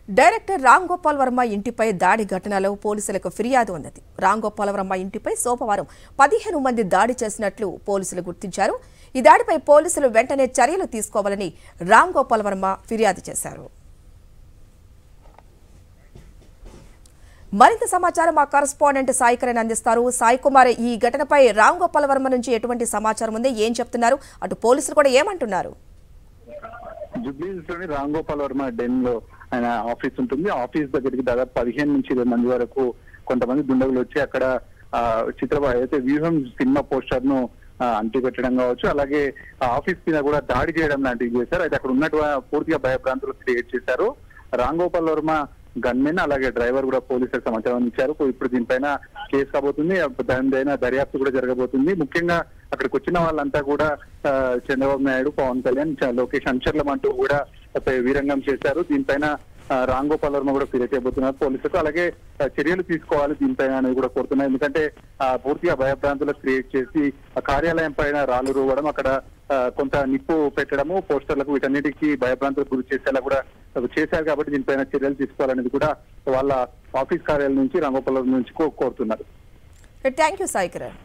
Director Ram Gopal Varma ఇంటిపై దాడి ఘటనలో పోలీసులకు ఫిర్యాదు ఉన్నది. రామ్ గోపాల్ వర్మ ఇంటిపై సోమవారం 15 మంది దాడి చేసినట్లు పోలీసులు గుర్తించారు. ఈ దాడిపై పోలీసులు వెంటనే చర్యలు తీసుకోవాలని రామ్ గోపాల్ వర్మ ఫిర్యాదు చేశారు. మరింత సమాచారం మా కరెస్పాండెంట్ సాయి కిరణ్ అందిస్తారు. సాయి కుమార్, ఈ ఘటనపై రామ్ గోపాల్ వర్మ నుంచి ఎటువంటి సమాచారం ఉంది, ఏం చెప్తున్నారు, అటు పోలీసులు కూడా ఏమంటున్నారు? జూబ్లీహిల్స్ లోని రామ్ గోపాల్ వర్మ డెన్ లో ఆయన ఆఫీస్ ఉంటుంది. ఆఫీస్ దగ్గరికి దాదాపు 15 నుంచి 20 మంది వరకు కొంతమంది దుండగులు వచ్చి అక్కడ అయితే వ్యూహం సినిమా పోస్టర్ ను అంటిపెట్టడం కావచ్చు, అలాగే ఆఫీస్ మీద కూడా దాడి చేయడం లాంటివి చేశారు. అయితే అక్కడ ఉన్నట్టు పూర్తిగా భయభ్రాంతులు క్రియేట్ చేశారు. రామ్ గోపాల్ వర్మ గన్మెన్ అలాగే డ్రైవర్ కూడా పోలీసులకు సమాచారం ఇచ్చారు. ఇప్పుడు దీనిపైన కేసు కాబోతుంది, దానిపైన దర్యాప్తు కూడా జరగబోతుంది. ముఖ్యంగా అక్కడికి వచ్చిన వాళ్ళంతా కూడా చంద్రబాబు నాయుడు, పవన్ కళ్యాణ్, లోకేష్ అనుచరులం అంటూ కూడా వీరంగం చేశారు. దీనిపైన రామ్ గోపాల్ వర్మ కూడా ఫిర్యాదు చేయబోతున్నారు పోలీసులకు. అలాగే చర్యలు తీసుకోవాలి దీనిపైన అనేది కూడా కోరుతున్నారు. ఎందుకంటే పూర్తిగా భయభ్రాంతులకు క్రియేట్ చేసి కార్యాలయం పైన రాళ్లు రువ్వడం, అక్కడ కొంత నిప్పు పెట్టడము, పోస్టర్లకు వీటన్నిటికీ భయభ్రాంతులకు గురి చేసేలా కూడా చేశారు. కాబట్టి దీనిపైన చర్యలు తీసుకోవాలనేది కూడా వాళ్ళ ఆఫీస్ కార్యాలయం నుంచి రామ్ గోపాల్ వర్మ నుంచి కోరుతున్నారు. Thank you Sai Kiran.